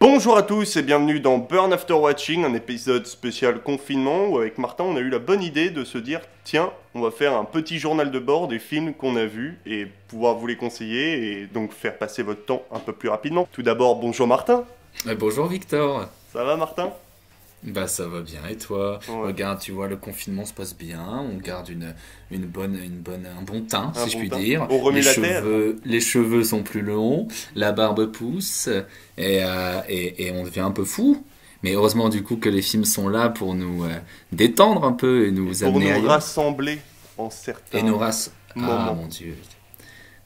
Bonjour à tous et bienvenue dans Burn After Watching, un épisode spécial confinement où avec Martin on a eu la bonne idée de se dire tiens, on va faire un petit journal de bord des films qu'on a vus et pouvoir vous les conseiller et donc faire passer votre temps un peu plus rapidement. Tout d'abord, bonjour Martin. Bonjour Victor. Ça va Martin? Bah ça va bien et toi? Ouais. Regarde, tu vois, le confinement se passe bien, on garde un bon teint, Un si je bon puis teint. dire. On remet la terre. Les cheveux sont plus longs, la barbe pousse et on devient un peu fou. Mais heureusement du coup que les films sont là pour nous détendre un peu et nous Pour amener nous ailleurs. rassembler en certains Et nous rassembler. Ah moments. mon Dieu.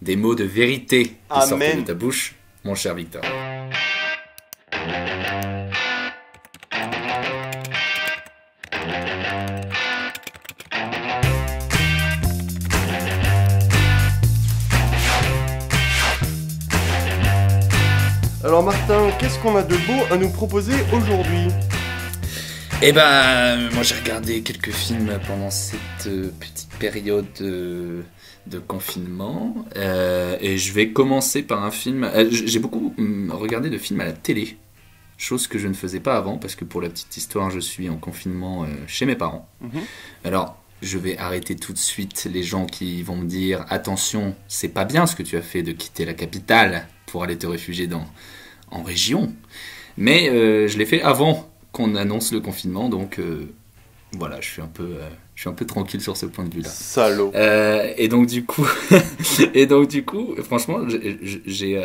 Des mots de vérité qui sortent Amen. de ta bouche, mon cher Victor. Alors Martin, qu'est-ce qu'on a de beau à nous proposer aujourd'hui? Eh ben, moi j'ai regardé quelques films pendant cette petite période de confinement et je vais commencer par un film. J'ai beaucoup regardé de films à la télé, chose que je ne faisais pas avant parce que pour la petite histoire, je suis en confinement chez mes parents. Mhm. Alors, je vais arrêter tout de suite les gens qui vont me dire attention, c'est pas bien ce que tu as fait de quitter la capitale pour aller te réfugier en région, mais je l'ai fait avant qu'on annonce le confinement, donc voilà, je suis un peu tranquille sur ce point de vue-là. Salaud. Et donc du coup, franchement, j'ai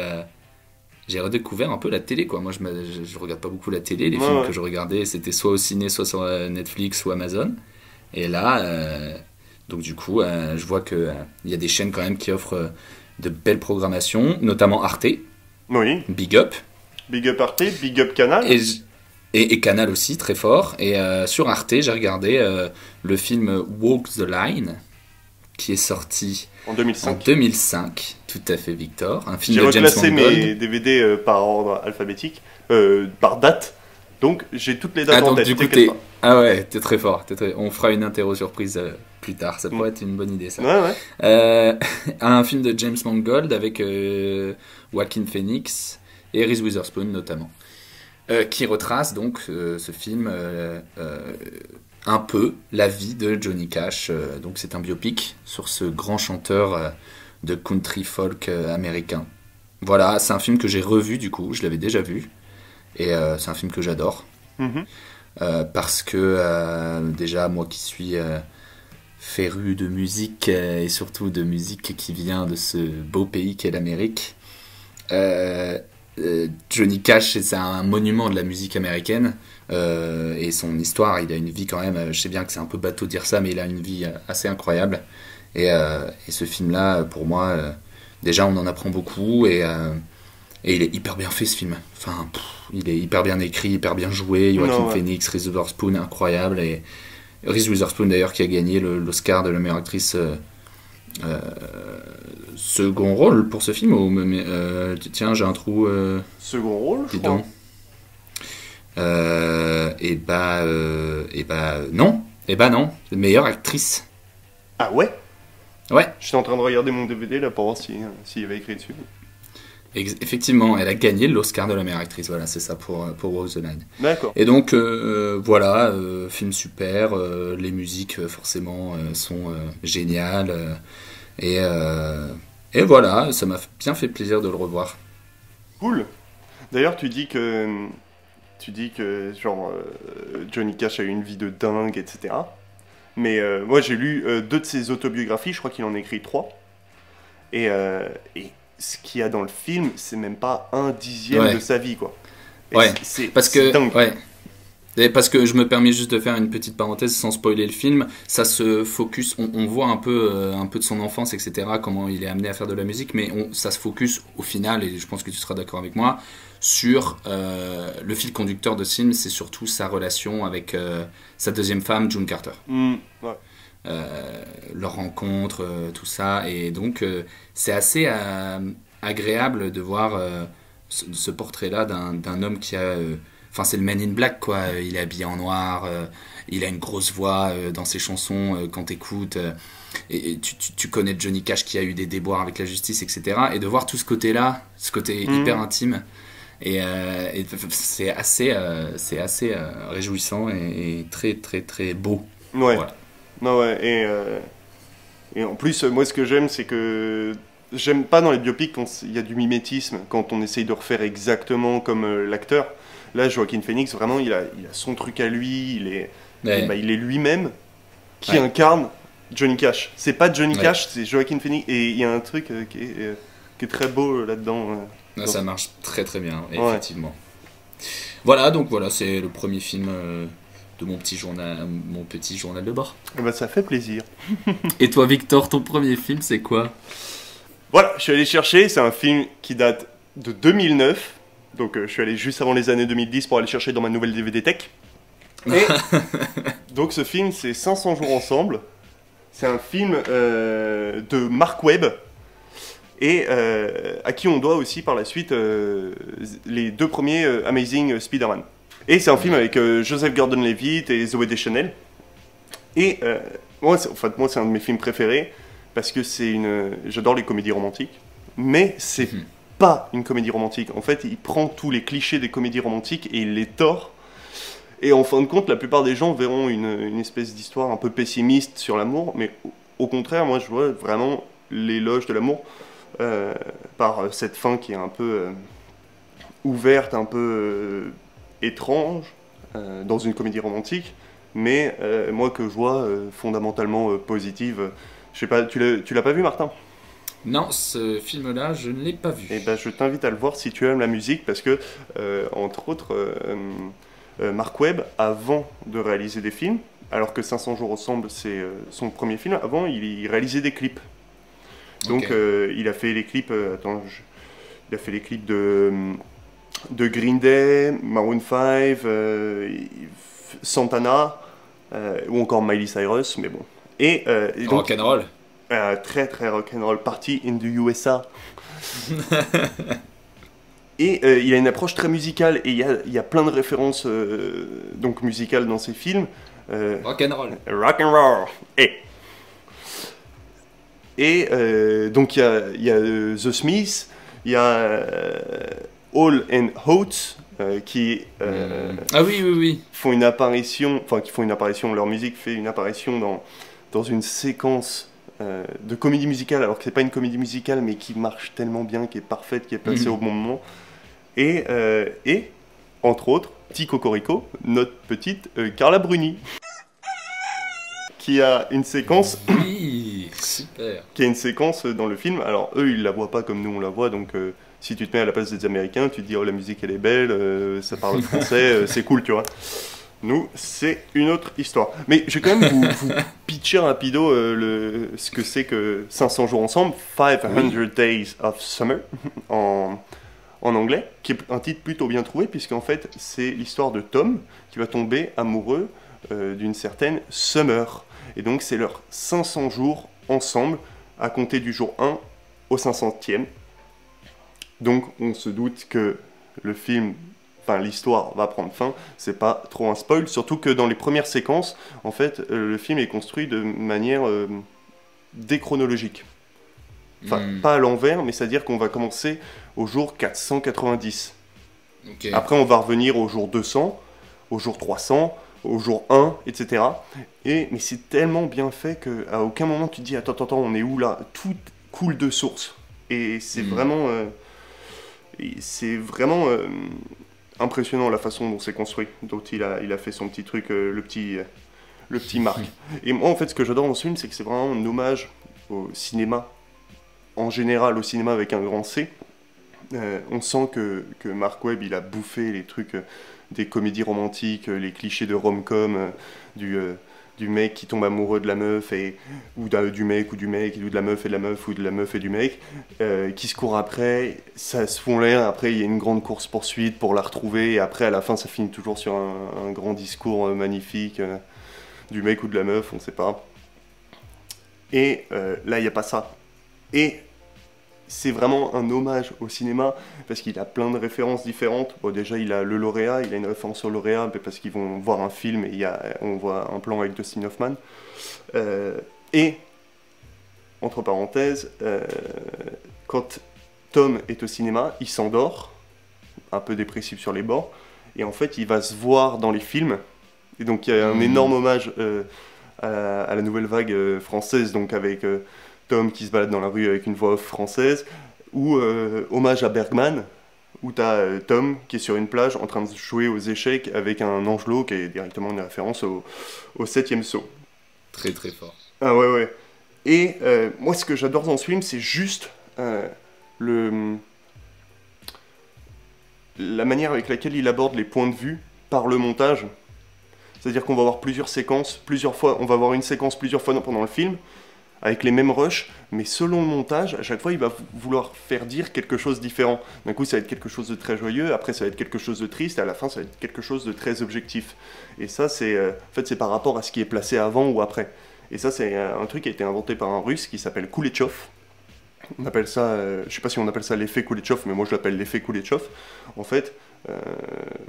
redécouvert un peu la télé, quoi. Moi, je regarde pas beaucoup la télé. Les films Ouais. que je regardais, c'était soit au ciné, soit sur Netflix ou Amazon. Et là, donc du coup, je vois que il y a des chaînes quand même qui offrent de belles programmations, notamment Arte, Oui, Big Up. Big Up Arte, Big Up Canal. Et Canal aussi, très fort. Et sur Arte, j'ai regardé le film Walk the Line, qui est sorti En en 2005. 2005. Tout à fait, Victor. Un film J'ai de James reclassé Mangold. mes DVD par ordre alphabétique, par date. Donc j'ai toutes les dates Ah, en donc tête. du coup, t'inquiète Ah ouais, t'es très fort. On fera une interro surprise plus tard. Ça pourrait être une bonne idée, ça. pas. Ouais. Un film de James Mangold avec Joaquin Phoenix et Reese Witherspoon notamment. Qui retrace donc ce film un peu la vie de Johnny Cash. Donc c'est un biopic sur ce grand chanteur de country folk américain. Voilà, c'est un film que j'ai revu du coup, je l'avais déjà vu. Et c'est un film que j'adore. Mhm. Parce que déjà moi qui suis féru de musique et surtout de musique qui vient de ce beau pays qu'est l'Amérique, Johnny Cash, c'est un monument de la musique américaine et son histoire, il a une vie quand même, je sais bien que c'est un peu bateau de dire ça, mais il a une vie assez incroyable et ce film-là, pour moi, déjà on en apprend beaucoup et il est hyper bien fait ce film, enfin, il est hyper bien écrit, hyper bien joué, Joaquin Non, ouais. Phoenix, Reese Witherspoon, incroyable, et Reese Witherspoon d'ailleurs qui a gagné l'Oscar de la meilleure actrice second rôle pour ce film tiens, j'ai un trou. Second rôle, je Dis crois. donc. Non. Non. Meilleure actrice. Ah ouais? Ouais, J'étais en train de regarder mon DVD là pour voir s'il y avait écrit dessus. effectivement, elle a gagné l'Oscar de la meilleure actrice. Voilà, c'est ça pour Walk the Line. D'accord. Et donc, voilà, film super. Les musiques, forcément, sont géniales. Et voilà, ça m'a bien fait plaisir de le revoir. Cool. D'ailleurs, tu dis que genre Johnny Cash a eu une vie de dingue, etc. Mais moi, j'ai lu deux de ses autobiographies. Je crois qu'il en a écrit 3. Et ce qu'il y a dans le film, c'est même pas un dixième Ouais. de sa vie, quoi. Et Ouais, c'est Parce c'est que, dingue. ouais. Et parce que je me permets juste de faire une petite parenthèse sans spoiler le film, ça se focus, on voit un peu de son enfance, etc., comment il est amené à faire de la musique, mais ça se focus au final, et je pense que tu seras d'accord avec moi, sur le fil conducteur de ce film, c'est surtout sa relation avec sa deuxième femme, June Carter. Ouais. Leur rencontre, tout ça, et donc c'est assez agréable de voir ce portrait-là d'un homme qui a... Enfin, c'est le Man in Black, quoi. Il est habillé en noir, il a une grosse voix dans ses chansons quand t'écoutes. Et tu connais Johnny Cash qui a eu des déboires avec la justice, etc. Et de voir tout ce côté-là, ce côté hyper intime, Et c'est assez réjouissant et très très très beau. Ouais. Voilà. Non, ouais. Et en plus, moi, ce que j'aime, c'est que j'aime pas dans les biopics quand il y a du mimétisme, quand on essaye de refaire exactement comme l'acteur. Là, Joaquin Phoenix, vraiment, il a son truc à lui, Ouais. il est lui-même qui Ouais. incarne Johnny Cash. C'est pas Johnny Ouais. Cash, c'est Joaquin Phoenix. Et il y a un truc qui est très beau là-dedans. Ouais, ça marche très très bien, Ouais. effectivement. Voilà, donc voilà, c'est le premier film de mon petit journal de bord. Eh ben, ça fait plaisir. Et toi, Victor, ton premier film, c'est quoi? Voilà, je suis allé chercher, c'est un film qui date de 2009. Donc je suis allé juste avant les années 2010 pour aller chercher dans ma nouvelle DVD Tech. Et donc ce film, c'est 500 jours ensemble. C'est un film de Mark Webb. Et à qui on doit aussi par la suite les deux premiers Amazing Spider-Man. Et c'est un film avec Joseph Gordon-Levitt et Zooey Deschanel. Et moi, c'est un de mes films préférés parce que j'adore les comédies romantiques, mais c'est pas une comédie romantique. En fait, il prend tous les clichés des comédies romantiques et il les tord. Et en fin de compte, la plupart des gens verront une espèce d'histoire un peu pessimiste sur l'amour, mais au contraire, moi, je vois vraiment l'éloge de l'amour par cette fin qui est un peu ouverte, un peu étrange dans une comédie romantique, mais moi que je vois fondamentalement positive. Je sais pas, tu l'as pas vu, Martin? Non, ce film-là, je ne l'ai pas vu. Eh ben, je t'invite à le voir si tu aimes la musique, parce que, entre autres, Mark Webb, avant de réaliser des films, alors que 500 jours ensemble, c'est son premier film, avant, il réalisait des clips. Donc, Ok. il a fait les clips, il a fait les clips de Green Day, Maroon 5, Santana, ou encore Miley Cyrus, mais bon. Et donc, Rock'n'roll. très très rock'n'roll, Party in the USA. Et il a une approche très musicale, et il y a plein de références donc musicales dans ses films. Rock'n'roll. Rock'n'roll. Et donc il y a The Smiths, il y a Hall and Oates qui Ah oui, oui, oui. font une apparition, enfin qui font une apparition, leur musique fait une apparition dans une séquence de comédie musicale, alors que c'est pas une comédie musicale, mais qui marche tellement bien, qui est parfaite, qui est placée au bon moment. Et entre autres, petit cocorico, notre petite Carla Bruni, qui a une séquence Oui, super. qui a une séquence dans le film. Alors eux, ils la voient pas comme nous on la voit, donc si tu te mets à la place des Américains, tu te dis oh la musique elle est belle, ça parle français, c'est cool, tu vois. Nous, c'est une autre histoire. Mais je vais quand même vous pitcher rapido ce que c'est que 500 jours ensemble, 500 Days of Summer, en anglais, qui est un titre plutôt bien trouvé, puisqu'en fait, c'est l'histoire de Tom qui va tomber amoureux d'une certaine Summer. Et donc, c'est leurs 500 jours ensemble, à compter du jour 1 au 500e. Donc, on se doute que le film, enfin l'histoire va prendre fin, c'est pas trop un spoil, surtout que dans les premières séquences, en fait, le film est construit de manière déchronologique. Enfin, pas à l'envers, mais c'est-à-dire qu'on va commencer au jour 490. Ok. Après, on va revenir au jour 200, au jour 300, au jour 1, etc. Mais c'est tellement bien fait qu'à aucun moment tu te dis attends, on est où là? Tout coule de source. Et c'est vraiment impressionnant la façon dont c'est construit. Donc il a fait son petit truc, le petit Marc. Et moi, en fait, ce que j'adore dans ce film, c'est que c'est vraiment un hommage au cinéma, en général, au cinéma avec un grand C. On sent que Mark Webb, il a bouffé les trucs des comédies romantiques, les clichés de rom-com, du mec qui tombe amoureux de la meuf, ou du mec, ou de la meuf et de la meuf, ou de la meuf et du mec, qui se courent après, ça se font l'air, après il y a une grande course-poursuite pour la retrouver, et après à la fin ça finit toujours sur un grand discours magnifique du mec ou de la meuf, on sait pas. Et là il n'y a pas ça. Et c'est vraiment un hommage au cinéma parce qu'il a plein de références différentes. Bon, déjà, il a le lauréat, il a une référence au lauréat parce qu'ils vont voir un film et on voit un plan avec Dustin Hoffman. Et, entre parenthèses, quand Tom est au cinéma, il s'endort un peu dépressif sur les bords. Et en fait, il va se voir dans les films. Et donc, il y a un énorme hommage à la nouvelle vague française, donc avec Tom qui se balade dans la rue avec une voix off française, ou hommage à Bergman, où tu as Tom qui est sur une plage en train de jouer aux échecs avec un angelot qui est directement une référence au 7e saut. Très très fort. Ah ouais, ouais. Et moi, ce que j'adore dans ce film, c'est juste la manière avec laquelle il aborde les points de vue par le montage. C'est-à-dire qu'on va avoir plusieurs séquences, plusieurs fois, on va avoir une séquence plusieurs fois pendant le film, avec les mêmes rushs, mais selon le montage, à chaque fois, il va vouloir faire dire quelque chose de différent. D'un coup, ça va être quelque chose de très joyeux, après, ça va être quelque chose de triste, et à la fin, ça va être quelque chose de très objectif. Et ça, c'est en fait, c'est par rapport à ce qui est placé avant ou après. Et ça, c'est un truc qui a été inventé par un Russe qui s'appelle Kuleshov. On appelle ça, je sais pas si on appelle ça l'effet Kuleshov, mais moi je l'appelle l'effet Kuleshov. En fait,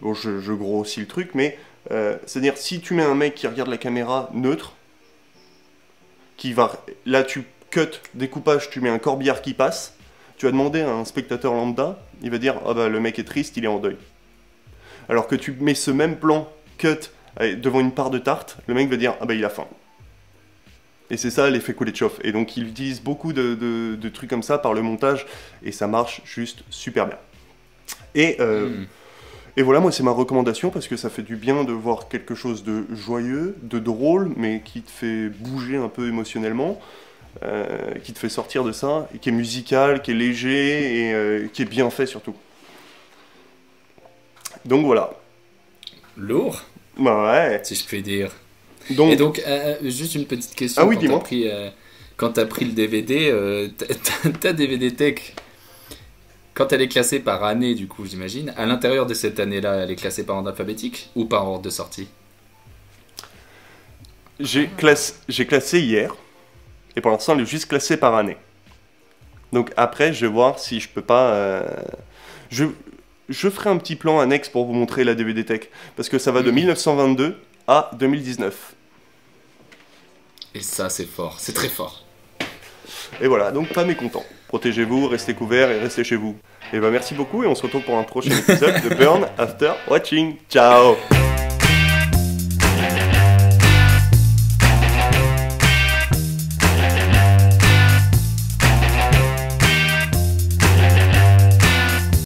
bon, je grossis le truc, mais c'est-à-dire si tu mets un mec qui regarde la caméra neutre, là tu cut, découpage, tu mets un corbillard qui passe, tu vas demander à un spectateur lambda, il va dire ah bah le mec est triste, il est en deuil. Alors que tu mets ce même plan cut devant une part de tarte, le mec va dire ah bah il a faim. Et c'est ça l'effet Kuleshov. Et donc il utilise beaucoup de trucs comme ça par le montage, et ça marche juste super bien. Et voilà, moi c'est ma recommandation, parce que ça fait du bien de voir quelque chose de joyeux, de drôle, mais qui te fait bouger un peu émotionnellement, qui te fait sortir de ça, et qui est musical, qui est léger, et qui est bien fait surtout. Donc voilà. Lourd, Bah ouais. si je puis dire. Donc, Et donc, juste une petite question. Ah oui, dis-moi. Quand t'as pris le DVD, ta DVD Tech, quand elle est classée par année, du coup, j'imagine, à l'intérieur de cette année-là, elle est classée par ordre alphabétique ou par ordre de sortie? j'ai classé hier, et pour l'instant elle est juste classée par année. Donc après, je vais voir si je peux pas... Je ferai un petit plan annexe pour vous montrer la DVD Tech, parce que ça va de 1922 à 2019. Et ça, c'est fort, c'est très fort. Et voilà, donc pas mécontent. Protégez-vous, restez couverts et restez chez vous. Et ben merci beaucoup, et on se retrouve pour un prochain épisode de Burn After Watching. Ciao.